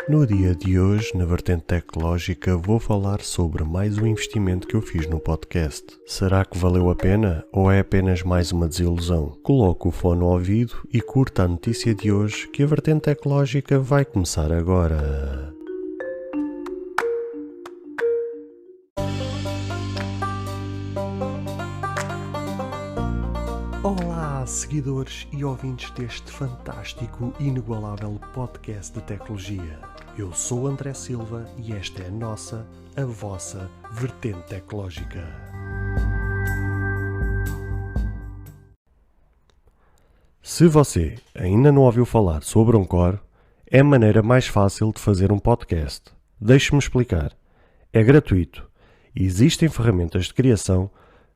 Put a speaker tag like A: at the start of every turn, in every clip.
A: No dia de hoje, na vertente tecnológica, vou falar sobre mais um investimento que eu fiz no podcast. Será que valeu a pena ou é apenas mais uma desilusão? Coloque o fone ao ouvido e curta a notícia de hoje, que a vertente tecnológica vai começar agora. Olá, seguidores e ouvintes deste fantástico e inigualável podcast de tecnologia. Eu sou André Silva e esta é a vossa vertente tecnológica. Se você ainda não ouviu falar sobre Anchor, é a maneira mais fácil de fazer um podcast. Deixe-me explicar. É gratuito e existem ferramentas de criação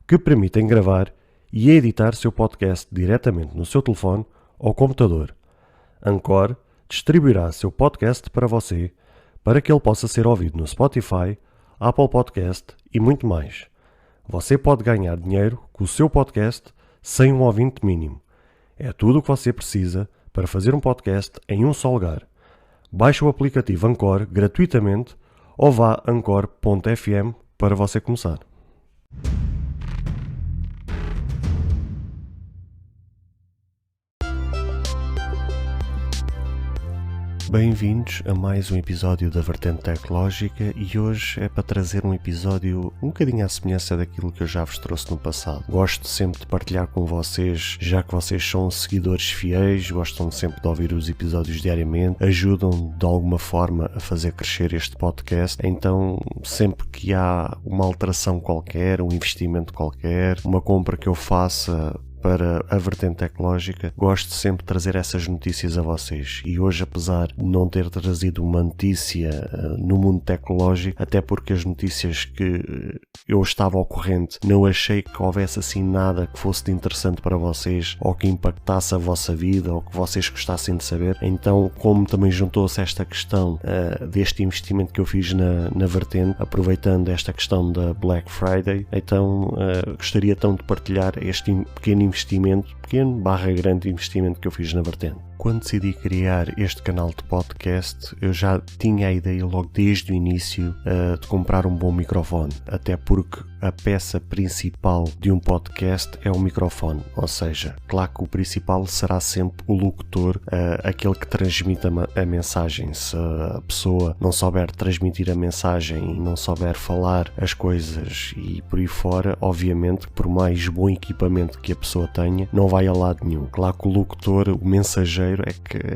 A: que permitem gravar e editar seu podcast diretamente no seu telefone ou computador. Anchor distribuirá seu podcast para você, para que ele possa ser ouvido no Spotify, Apple Podcast e muito mais. Você pode ganhar dinheiro com o seu podcast sem um ouvinte mínimo. É tudo o que você precisa para fazer um podcast em um só lugar. Baixe o aplicativo Anchor gratuitamente ou vá a anchor.fm para você começar. Bem-vindos a mais um episódio da Vertente Tecnológica e hoje é para trazer um episódio um bocadinho à semelhança daquilo que eu já vos trouxe no passado. Gosto sempre de partilhar com vocês, já que vocês são seguidores fiéis, gostam sempre de ouvir os episódios diariamente, ajudam de alguma forma a fazer crescer este podcast, então sempre que há uma alteração qualquer, um investimento qualquer, uma compra que eu faça para a vertente tecnológica, gosto sempre de trazer essas notícias a vocês. E hoje, apesar de não ter trazido uma notícia no mundo tecnológico, até porque as notícias que eu estava ao corrente não achei que houvesse assim nada que fosse de interessante para vocês ou que impactasse a vossa vida ou que vocês gostassem de saber, então como também juntou-se esta questão deste investimento que eu fiz na vertente, aproveitando esta questão da Black Friday, então gostaria então de partilhar este pequeno grande investimento que eu fiz na vertente. Quando decidi criar este canal de podcast, eu já tinha a ideia logo desde o início de comprar um bom microfone, até porque a peça principal de um podcast é o microfone, ou seja, claro que o principal será sempre o locutor, aquele que transmite a mensagem. Se a pessoa não souber transmitir a mensagem e não souber falar as coisas e por aí fora, obviamente, por mais bom equipamento que a pessoa tenha, não vai a lado nenhum. Claro que o locutor, o mensageiro,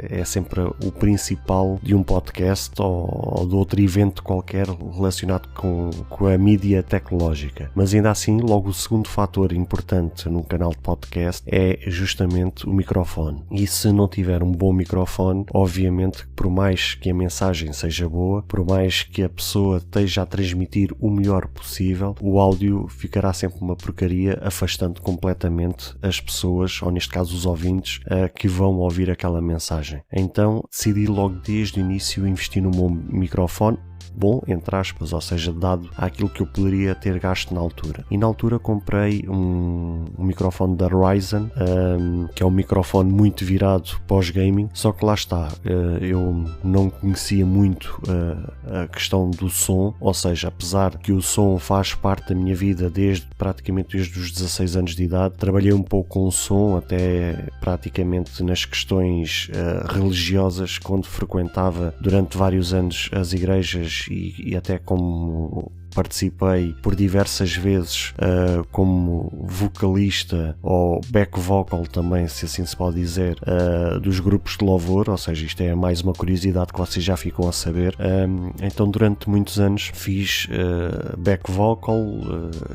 A: é sempre o principal de um podcast ou de outro evento qualquer relacionado com a mídia tecnológica. Mas ainda assim, logo o segundo fator importante num canal de podcast é justamente o microfone. E se não tiver um bom microfone, obviamente, por mais que a mensagem seja boa, por mais que a pessoa esteja a transmitir o melhor possível, o áudio ficará sempre uma porcaria, afastando completamente as pessoas, ou neste caso os ouvintes, que vão ouvir aquela mensagem. Então decidi logo desde o início investir num bom microfone, bom, entre aspas, ou seja, dado àquilo que eu poderia ter gasto na altura. E na altura comprei um microfone da Ryzen, que é um microfone muito virado pós-gaming, só que lá está, eu não conhecia muito a questão do som, ou seja, apesar que o som faz parte da minha vida praticamente desde os 16 anos de idade, trabalhei um pouco com o som, até praticamente nas questões religiosas, quando frequentava durante vários anos as igrejas e até como participei por diversas vezes como vocalista ou back vocal também, se assim se pode dizer, dos grupos de louvor, ou seja, isto é mais uma curiosidade que vocês já ficam a saber. Então durante muitos anos fiz back vocal,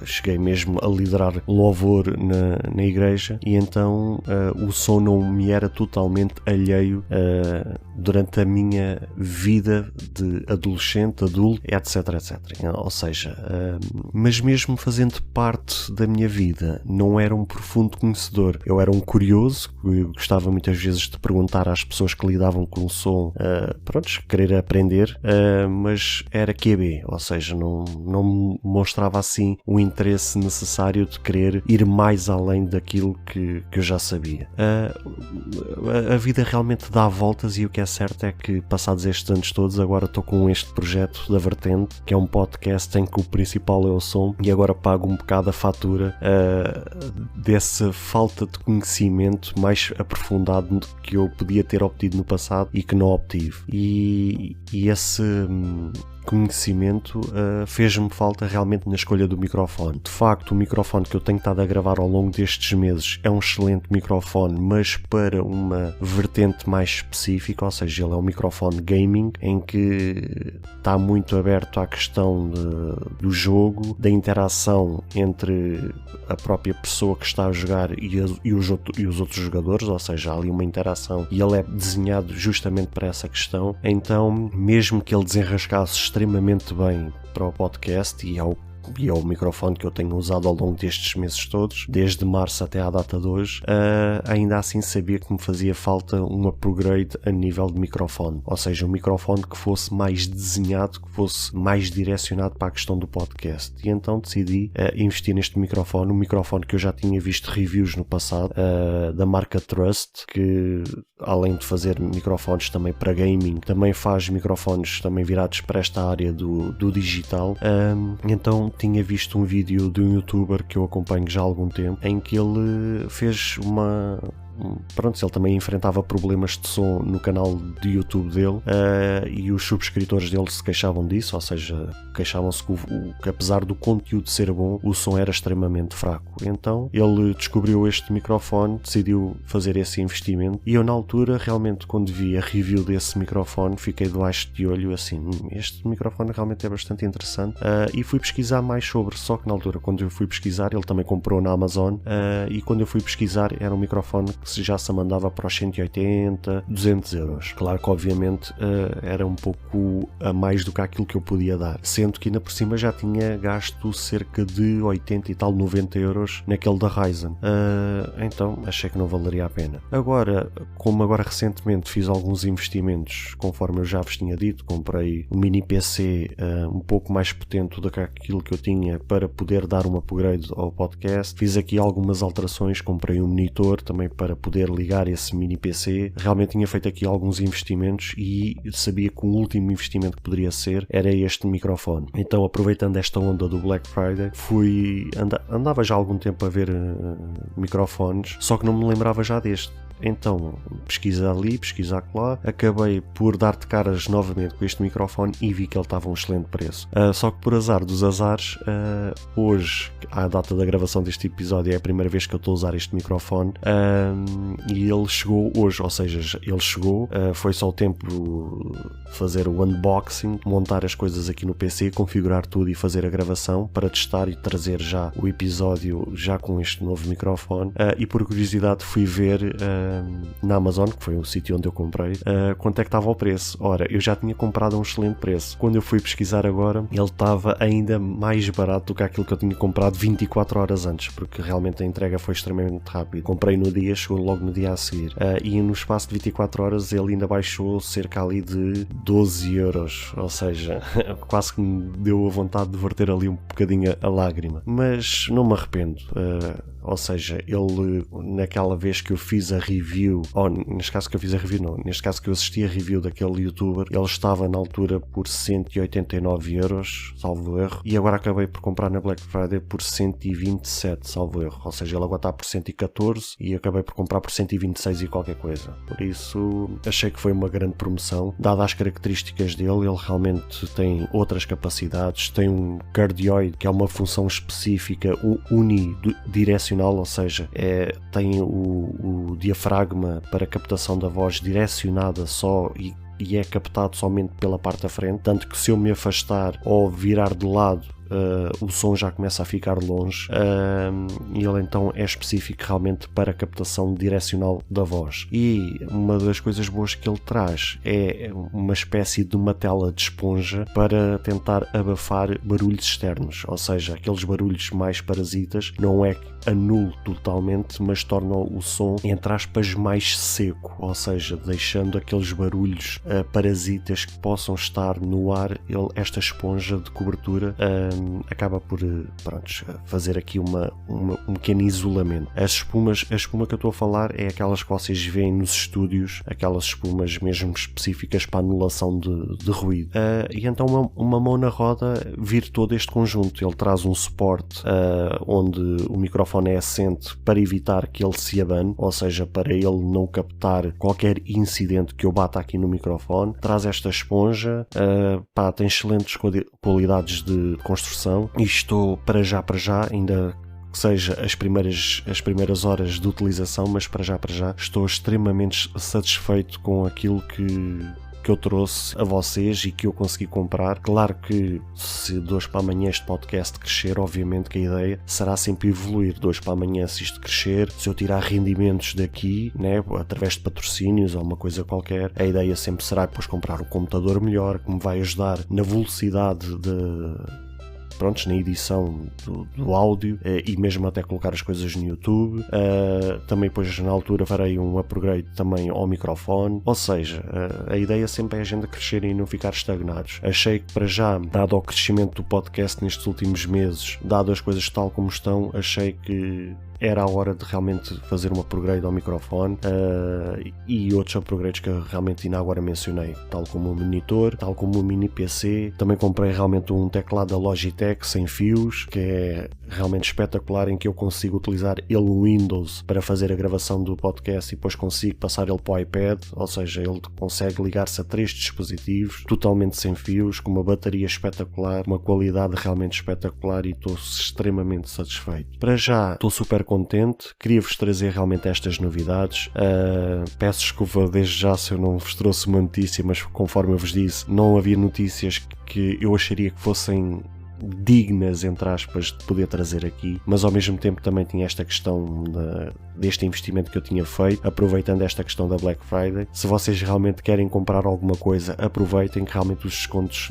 A: cheguei mesmo a liderar louvor na igreja e então o som não me era totalmente alheio durante a minha vida de adolescente, adulto, etc, etc. Ou seja, mas mesmo fazendo parte da minha vida, não era um profundo conhecedor. Eu era um curioso, eu gostava muitas vezes de perguntar às pessoas que lidavam com o som, querer aprender, mas era QB, ou seja, não me mostrava assim o interesse necessário de querer ir mais além daquilo que eu já sabia. A vida realmente dá voltas e o que é certo é que, passados estes anos todos, agora estou com este projeto da Vertente, que é um podcast em que o principal é o som, e agora pago um bocado a fatura dessa falta de conhecimento mais aprofundado que eu podia ter obtido no passado e que não obtive. E esse conhecimento fez-me falta realmente na escolha do microfone. De facto, o microfone que eu tenho estado a gravar ao longo destes meses é um excelente microfone, mas para uma vertente mais específica, ou seja, ele é um microfone gaming, em que está muito aberto à questão do jogo, da interação entre a própria pessoa que está a jogar e os outros jogadores, ou seja, há ali uma interação e ele é desenhado justamente para essa questão. Então, mesmo que ele desenrascasse extremamente bem para o podcast e ao microfone que eu tenho usado ao longo destes meses todos, desde março até à data de hoje, ainda assim sabia que me fazia falta um upgrade a nível de microfone, ou seja, um microfone que fosse mais desenhado, que fosse mais direcionado para a questão do podcast, e então decidi investir neste microfone, um microfone que eu já tinha visto reviews no passado, da marca Trust, que além de fazer microfones também para gaming, também faz microfones também virados para esta área do digital. Então tinha visto um vídeo de um youtuber que eu acompanho já há algum tempo, em que ele fez ele também enfrentava problemas de som no canal de YouTube dele, e os subscritores dele se queixavam disso, ou seja, queixavam-se que apesar do conteúdo ser bom, o som era extremamente fraco. Então ele descobriu este microfone, decidiu fazer esse investimento, e eu na altura realmente, quando vi a review desse microfone, fiquei debaixo de olho assim, este microfone realmente é bastante interessante, e fui pesquisar mais sobre. Só que na altura, quando eu fui pesquisar, ele também comprou na Amazon, e quando eu fui pesquisar era um microfone que já se mandava para os 180, 200 euros. Claro que obviamente era um pouco a mais do que aquilo que eu podia dar, sendo que ainda por cima já tinha gasto cerca de 80 e tal, 90 euros naquele da Ryzen. Então achei que não valeria a pena. Agora, como recentemente fiz alguns investimentos, conforme eu já vos tinha dito, comprei um mini PC um pouco mais potente do que aquilo que eu tinha para poder dar um upgrade ao podcast. Fiz aqui algumas alterações, comprei um monitor também para poder ligar esse mini PC. Realmente tinha feito aqui alguns investimentos e sabia que o último investimento que poderia ser era este microfone. Então, aproveitando esta onda do Black Friday, andava já há algum tempo a ver microfones, só que não me lembrava já deste. Então, pesquisa ali, pesquisa lá, acabei por dar de caras novamente com este microfone e vi que ele estava a um excelente preço. Só que por azar dos azares, hoje, à data da gravação deste episódio, é a primeira vez que eu estou a usar este microfone, e ele chegou hoje, ou seja, ele chegou, foi só o tempo de fazer o unboxing, montar as coisas aqui no PC, configurar tudo e fazer a gravação para testar e trazer já o episódio já com este novo microfone, e por curiosidade fui ver na Amazon, que foi o sítio onde eu comprei, quanto é que estava o preço. Ora, eu já tinha comprado a um excelente preço. Quando eu fui pesquisar agora, ele estava ainda mais barato do que aquilo que eu tinha comprado 24 horas antes, porque realmente a entrega foi extremamente rápida. Comprei no dia, chegou logo no dia a seguir, e no espaço de 24 horas ele ainda baixou cerca ali de 12 euros, ou seja, quase que me deu a vontade de verter ali um bocadinho a lágrima, mas não me arrependo. Ou seja, ele, naquela vez que eu fiz a review, neste caso que eu assisti a review daquele youtuber, ele estava na altura por 189 euros, salvo erro, e agora acabei por comprar na Black Friday por 127, salvo erro, ou seja, ele agora está por 114 e acabei por comprar por 126 e qualquer coisa. Por isso, achei que foi uma grande promoção, dadas as características dele. Ele realmente tem outras capacidades, tem um cardioid, que é uma função específica unidirecional, ou seja, tem o diafragma para captação da voz direcionada só e é captado somente pela parte da frente, tanto que se eu me afastar ou virar de lado, o som já começa a ficar longe, e ele então é específico realmente para a captação direcional da voz. E uma das coisas boas que ele traz é uma espécie de uma tela de esponja para tentar abafar barulhos externos, ou seja, aqueles barulhos mais parasitas, não é que anule totalmente, mas torna o som, entre aspas, mais seco, ou seja, deixando aqueles barulhos parasitas que possam estar no ar. Esta esponja de cobertura acaba por fazer aqui um pequeno isolamento. A espuma que eu estou a falar é aquelas que vocês veem nos estúdios, aquelas espumas mesmo específicas para anulação de ruído. E então uma mão na roda vir todo este conjunto. Ele traz um suporte onde o microfone é assente para evitar que ele se abane, ou seja, para ele não captar qualquer incidente que eu bata aqui no microfone. Traz esta esponja, tem excelentes qualidades de construção e estou para já, ainda que seja as primeiras horas de utilização, mas para já estou extremamente satisfeito com aquilo que eu trouxe a vocês e que eu consegui comprar. Claro que se de hoje para amanhã este podcast crescer, obviamente que a ideia será sempre evoluir. De hoje para amanhã, se isto crescer, se eu tirar rendimentos daqui, né, através de patrocínios ou uma coisa qualquer, a ideia sempre será depois comprar um computador melhor, que me vai ajudar na velocidade na edição do áudio e mesmo até colocar as coisas no YouTube. Também depois na altura farei um upgrade também ao microfone, ou seja, a ideia sempre é a gente crescer e não ficar estagnados. Achei que para já, dado o crescimento do podcast nestes últimos meses, dado as coisas tal como estão, achei que era a hora de realmente fazer um upgrade ao microfone e outros upgrades que eu realmente ainda agora mencionei, tal como o monitor, tal como o mini PC. Também comprei realmente um teclado da Logitech sem fios, que é realmente espetacular, em que eu consigo utilizar ele Windows para fazer a gravação do podcast e depois consigo passar ele para o iPad, ou seja, ele consegue ligar-se a 3 dispositivos totalmente sem fios, com uma bateria espetacular, uma qualidade realmente espetacular, e estou extremamente satisfeito. Para já estou super contente, queria-vos trazer realmente estas novidades. Peço desculpa desde já se eu não vos trouxe uma notícia, mas conforme eu vos disse, não havia notícias que eu acharia que fossem dignas, entre aspas, de poder trazer aqui, mas ao mesmo tempo também tinha esta questão deste investimento que eu tinha feito, aproveitando esta questão da Black Friday. Se vocês realmente querem comprar alguma coisa, aproveitem, que realmente os descontos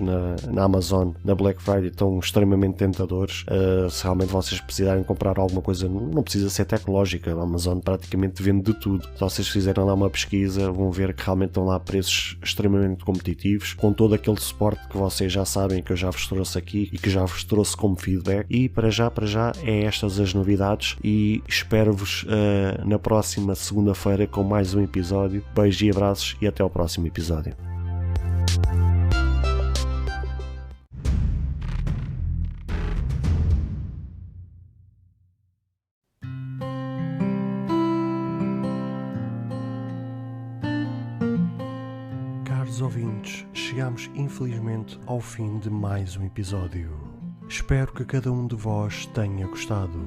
A: na Amazon, na Black Friday, estão extremamente tentadores. Se realmente vocês precisarem comprar alguma coisa, não precisa ser tecnológica, a Amazon praticamente vende de tudo. Se vocês fizerem lá uma pesquisa, vão ver que realmente estão lá preços extremamente competitivos, com todo aquele suporte que vocês já sabem, que eu já vos trouxe aqui e que já vos trouxe como feedback. E para já é estas as novidades, e espero-vos na próxima segunda-feira com mais um episódio. Beijos e abraços e até ao próximo episódio. Caros ouvintes, chegamos infelizmente ao fim de mais um episódio. Espero que cada um de vós tenha gostado.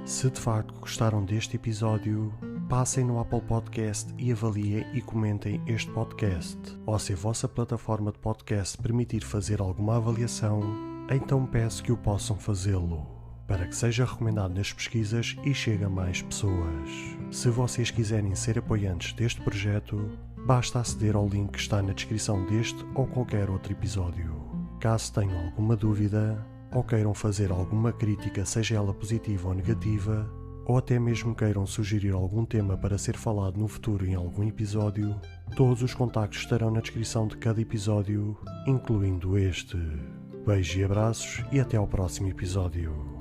A: Se de facto gostaram deste episódio, passem no Apple Podcast e avaliem e comentem este podcast. Ou se a vossa plataforma de podcast permitir fazer alguma avaliação, então peço que o possam fazê-lo, para que seja recomendado nas pesquisas e chegue a mais pessoas. Se vocês quiserem ser apoiantes deste projeto, basta aceder ao link que está na descrição deste ou qualquer outro episódio. Caso tenham alguma dúvida, ou queiram fazer alguma crítica, seja ela positiva ou negativa, ou até mesmo queiram sugerir algum tema para ser falado no futuro em algum episódio, todos os contactos estarão na descrição de cada episódio, incluindo este. Beijos e abraços e até ao próximo episódio.